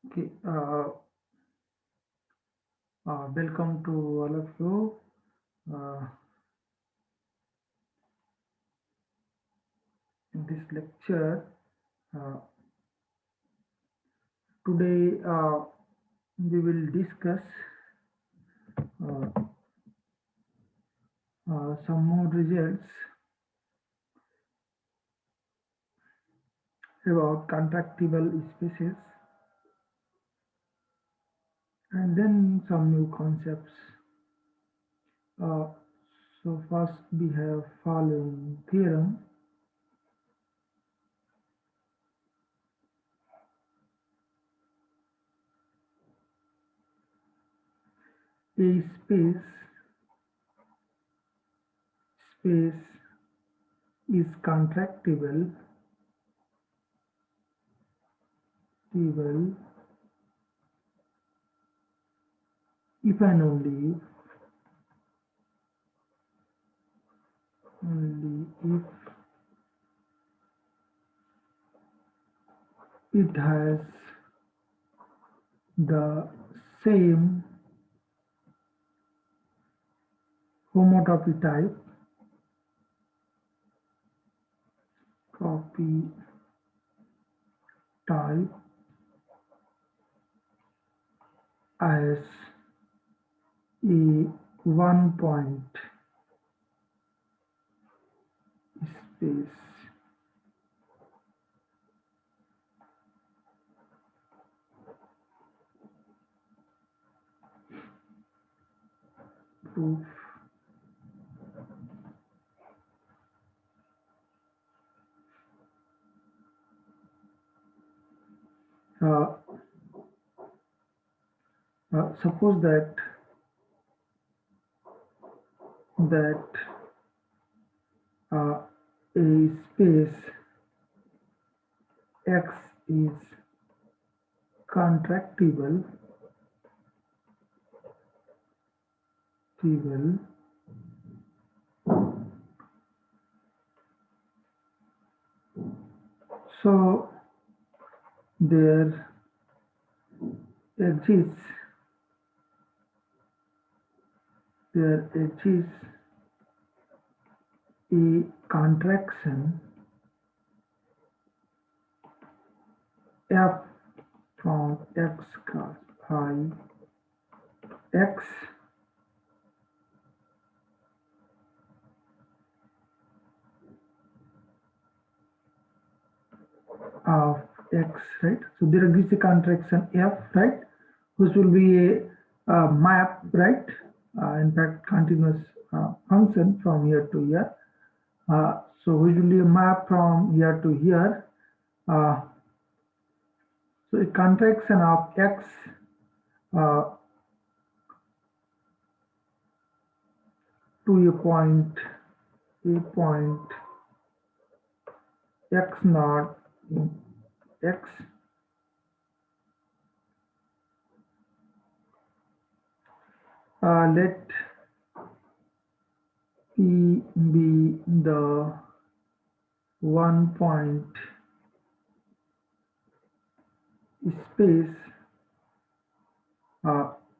Okay, welcome to all of you. Uh, in this lecture, uh, today we will discuss uh, some more results about contractible spaces and then some new concepts. Uh, so first we have following theorem. A space is contractible if and only if it has the same homotopy copy type as a one point space. Proof. Uh, Suppose that a space X is contractible so there exists a contraction F from X cos phi X of X, right? So there exists a contraction F, right? Which will be a map, right? In fact, continuous function from here to here. So which will be a map from here to here. So a contraction of X uh, to a point X naught in X. Let P be the one point space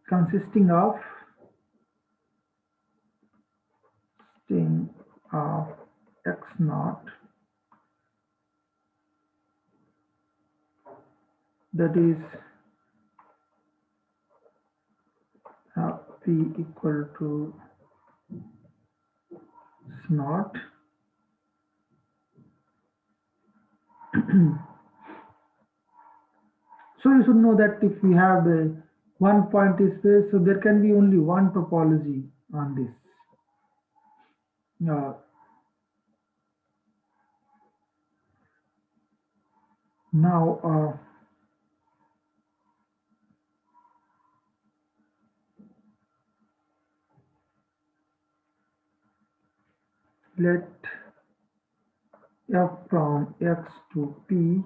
consisting of X naught, that is P equal to S naught so you should know that if we have a one point space, so there can be only one topology on this. Now let F from X to P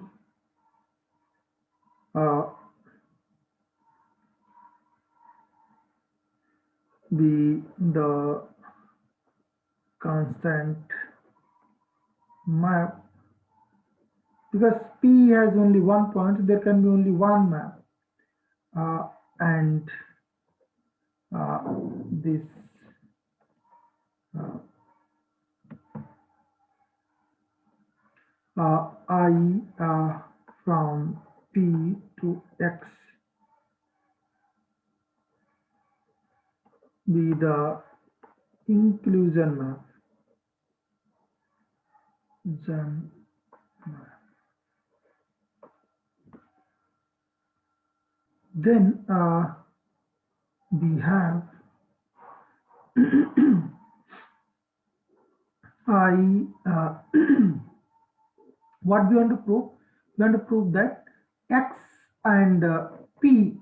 be the constant map, because P has only one point, there can be only one map. and uh, this uh, I from P to X be the inclusion map. Then we have I what we want to prove? We want to prove that X and P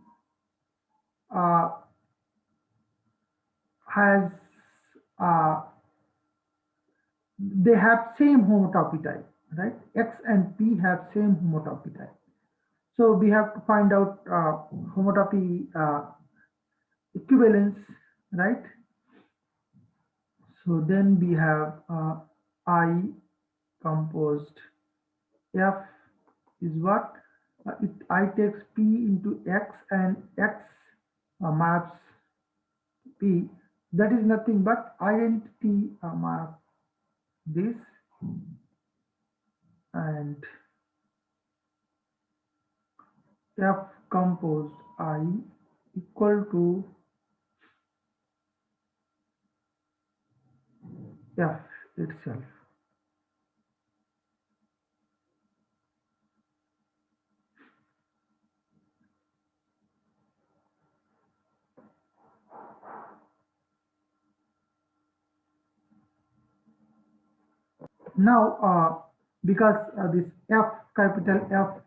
uh, has uh, they have same homotopy type, right? X and P have same homotopy type. So we have to find out homotopy equivalence, right? So then we have I composed F is what? I takes P into X and X maps P. That is nothing but identity map this and F composed I equal to F itself. Now, because this F, capital F,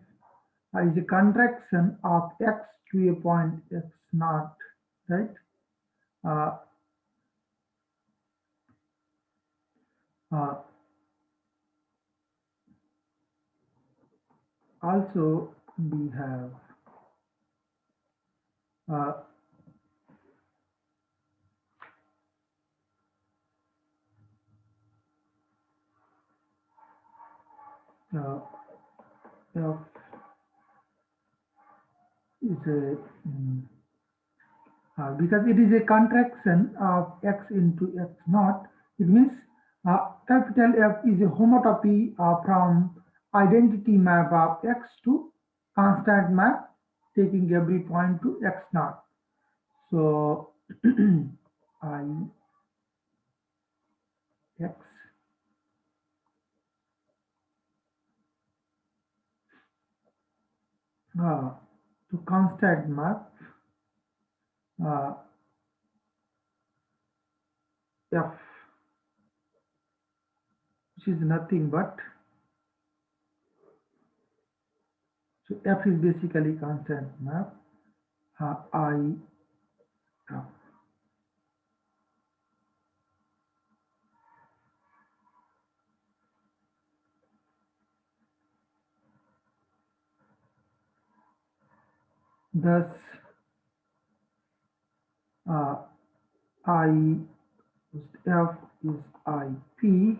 is a contraction of X to a point X naught, right? Uh, uh, Also, we have uh, uh, F is a because it is a contraction of X into X naught. It means capital F is a homotopy from identity map of X to constant map taking every point to X naught. So I X to constant map uh, F, which is nothing but, so F is basically constant map I F. Thus I F is IP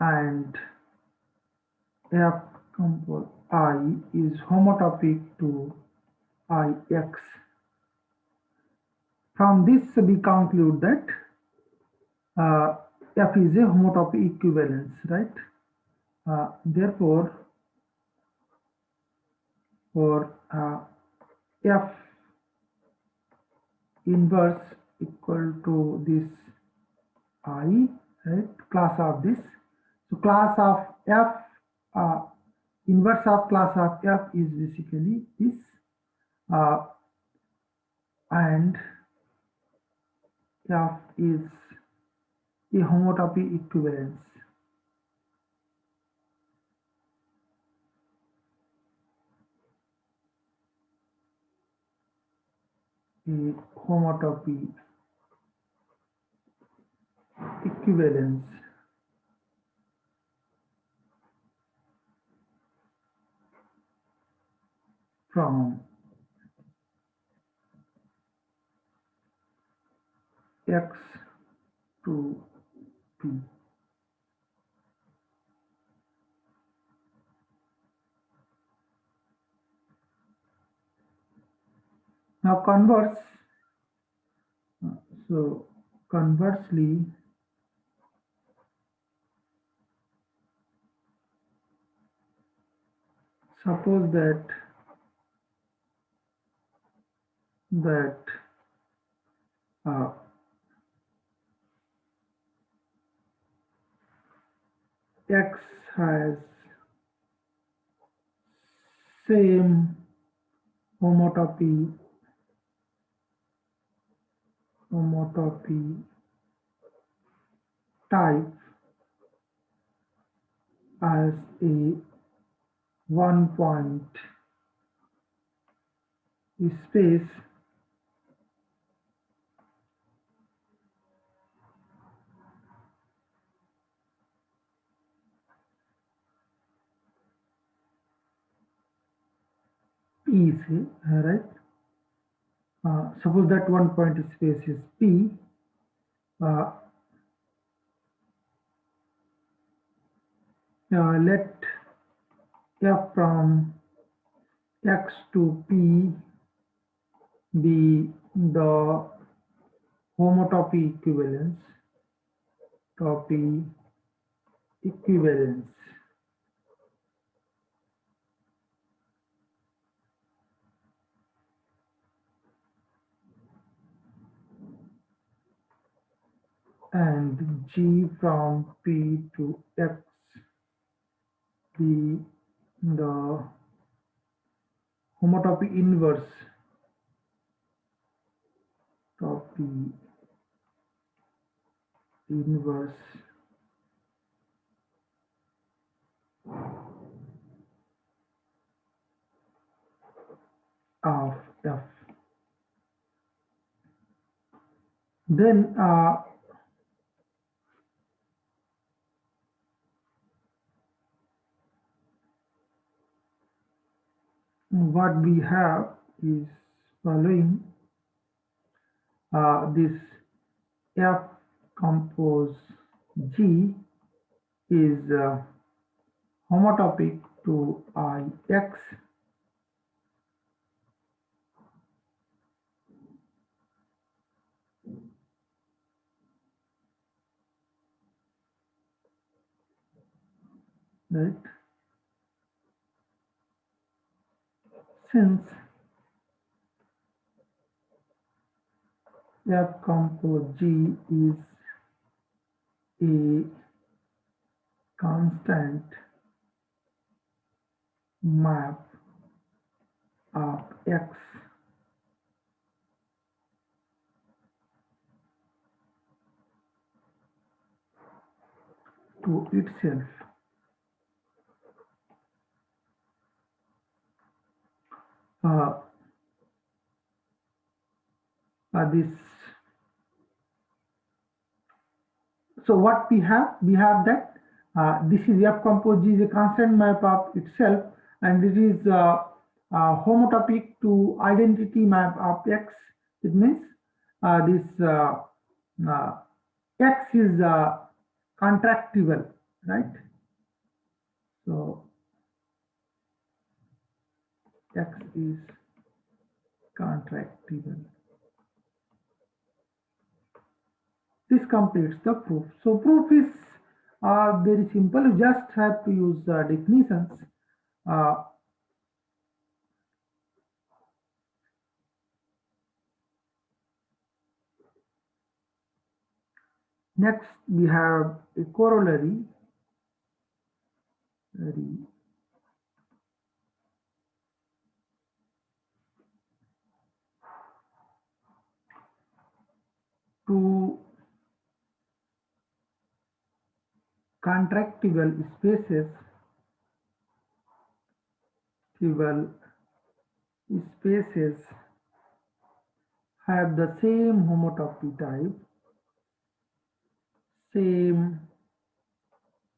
and F compose I is homotopic to IX. From this we conclude that F is a homotopy equivalence, right? Therefore, for F inverse equal to this I, right? Class of this. So class of F, uh, inverse of class of F is basically this, uh, and F is a homotopy equivalence. A homotopy equivalence from X to P. Now so conversely, suppose that uh, x has same homotopy homotopy type as a one point space P, say, right? Suppose that one point space is P. Uh, let f from x to P be the homotopy topy equivalence, and G from P to X be the homotopy topy inverse of F. Then what we have is following. This F compose G is homotopic to IX, right? Since F compose G is a constant map of X to itself, uh, this so what we have that this is F compose G is a constant map of itself, and this is homotopic to identity map of X. It means this uh, X is contractible, right? So X is contractible. This completes the proof. So proof is very simple. You just have to use definitions. Uh, Next, we have a corollary. Two contractible spaces have the same homotopy type, same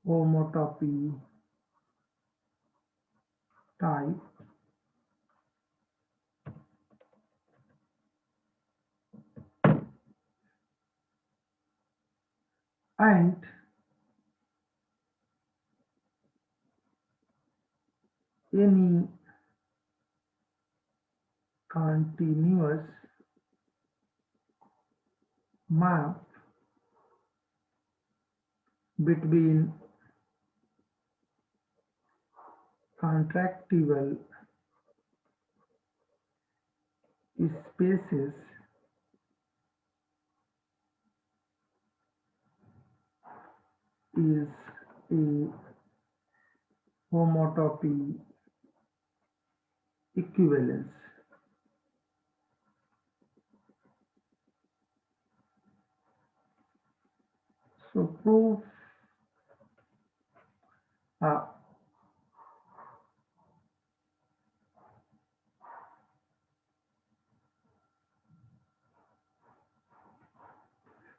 homotopy type, and any continuous map between contractible spaces is a homotopy equivalence. So proof uh,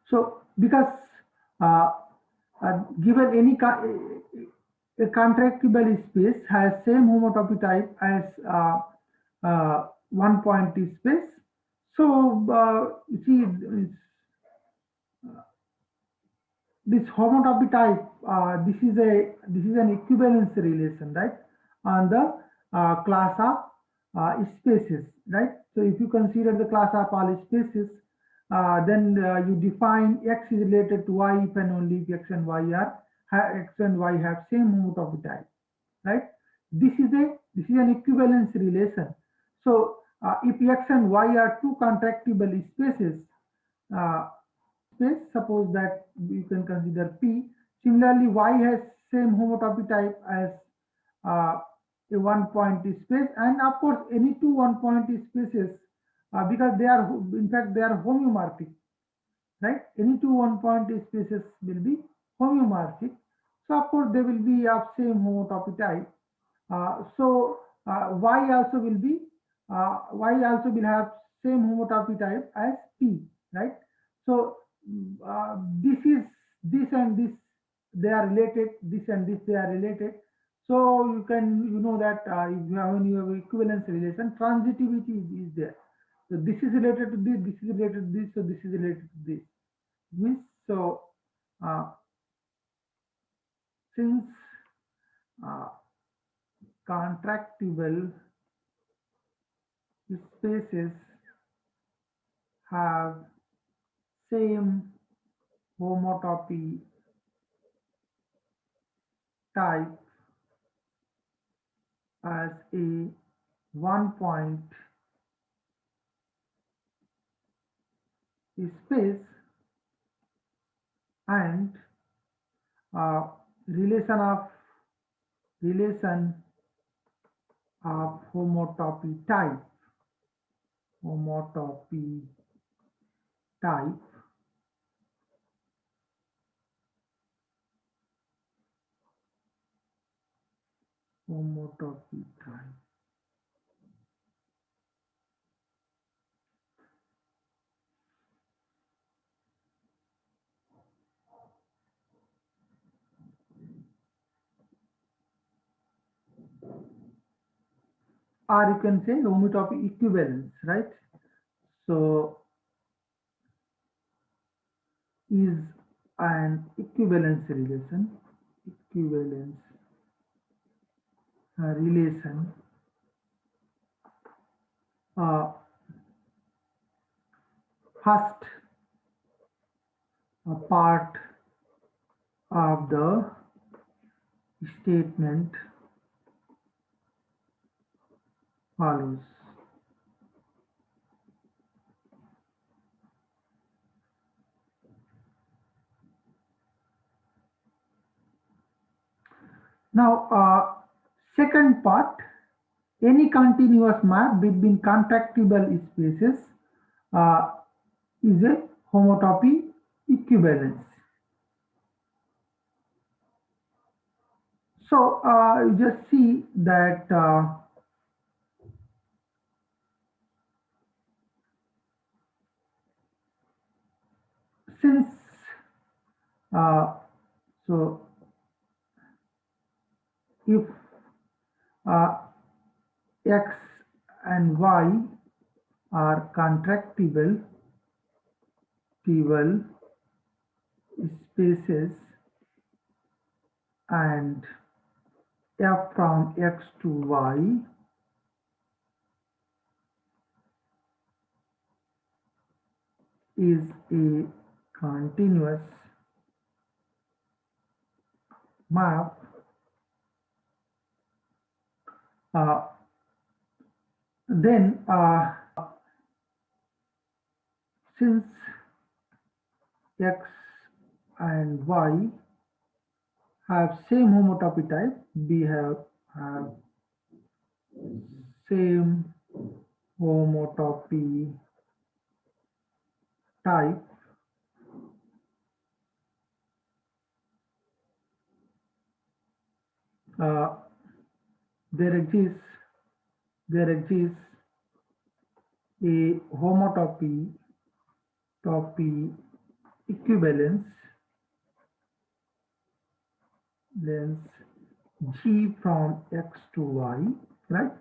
so because uh, given any a contractible space has same homotopy type as one point space. So you see this homotopy type, this is an equivalence relation, right, on the class of spaces, right? So if you consider the class of all spaces, then you define x is related to y if and only if x and y have same homotopy type, right? This is an equivalence relation. So if x and y are two contractible spaces, uh, space, suppose that you can consider P. Similarly, Y has same homotopy type as uh, a one point space, and of course any two one point spaces, because they are in fact they are homeomorphic, right? Any two one point spaces will be homeomorphic. So of course they will be of same homotopy type. Y also will be Y also will have same homotopy type as P, right? So this is this and this they are related. This and this they are related. So you know that if you have when you have equivalence relation, transitivity is there. So this is related to this. This is related to this. So this is related to this. Means so uh, since uh, contractible spaces have same homotopy type as a one point space, and uh, relation of relation of homotopy type homotopy type or you can say homotopy equivalence, right? So is an equivalence relation uh, first part of the statement follows. Now, second part, any continuous map between contractible spaces uh, is a homotopy equivalence. So, you just see that since uh, so if uh, x and y are contractible spaces and f from x to y is a continuous map, uh, then since x and y have same homotopy type, we have same homotopy type, uh, there exists a homotopy equivalence length g from x to y, right?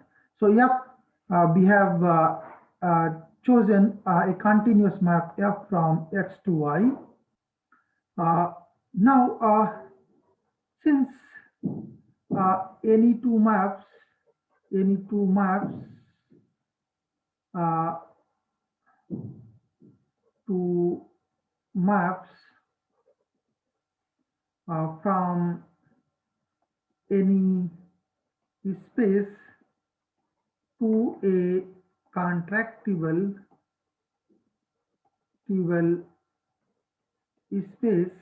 So we have chosen a continuous map f from x to y. Now, since any two maps, uh, two maps from any space to a contractible space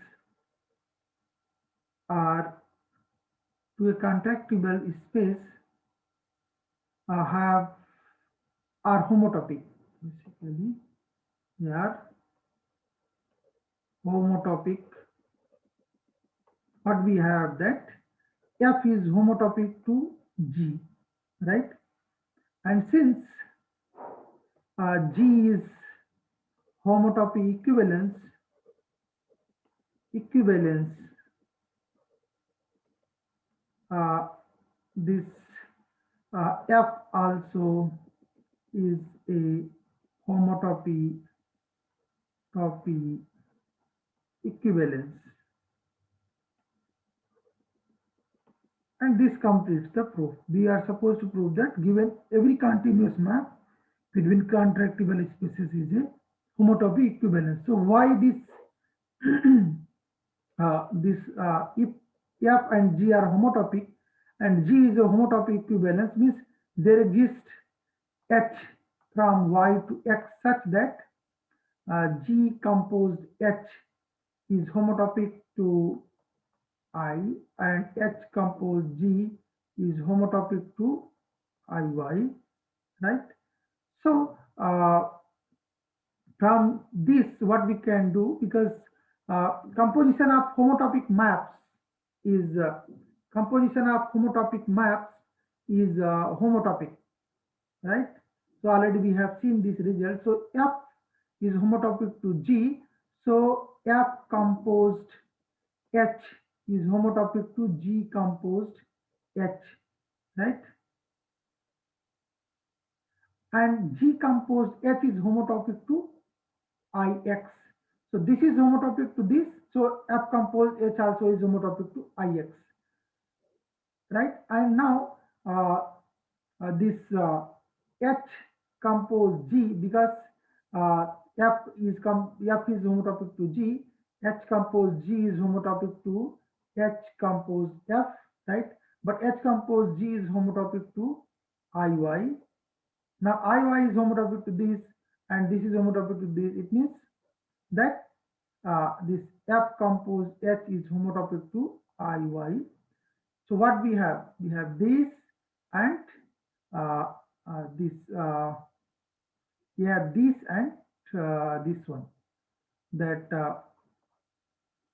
or to a contractible space have are homotopic. Basically, they are homotopic. What we have that F is homotopic to G, right? And since G is homotopy equivalence, uh, this F also is a homotopy equivalence, and this completes the proof. We are supposed to prove that given every continuous map between contractible spaces is a homotopy equivalence. So why this if F and G are homotopic and G is a homotopy equivalence, means there exists H from Y to X such that G composed H is homotopic to I and H composed G is homotopic to IY, right? So from this what we can do, because composition of homotopic maps is homotopic, right? So already we have seen this result. So F is homotopic to G, so F composed H is homotopic to G composed H, right? And G composed H is homotopic to IX. So this is homotopic to this. So F composed H also is homotopic to IX, right? And now this H composed G, because uh, F is homotopic to G, H composed G is homotopic to H composed F, right? But H composed G is homotopic to IY. Now IY is homotopy to this and this is homotopy to this. It means that this F composed H is homotopy to IY. So what we have? We have this and uh, this. We have this and this one. That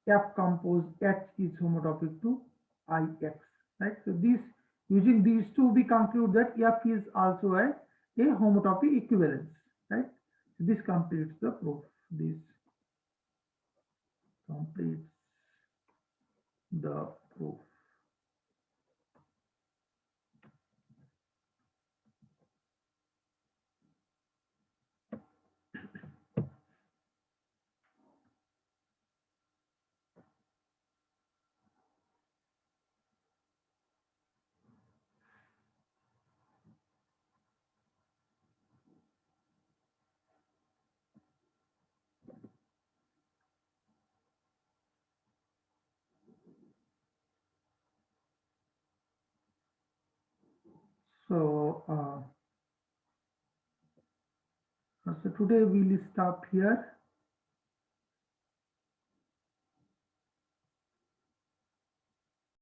F composed H is homotopic to IX. Right. So this, using these two, we conclude that F is also a homotopy equivalence, right? So this completes the proof. This completes the proof. So, so today we'll stop here.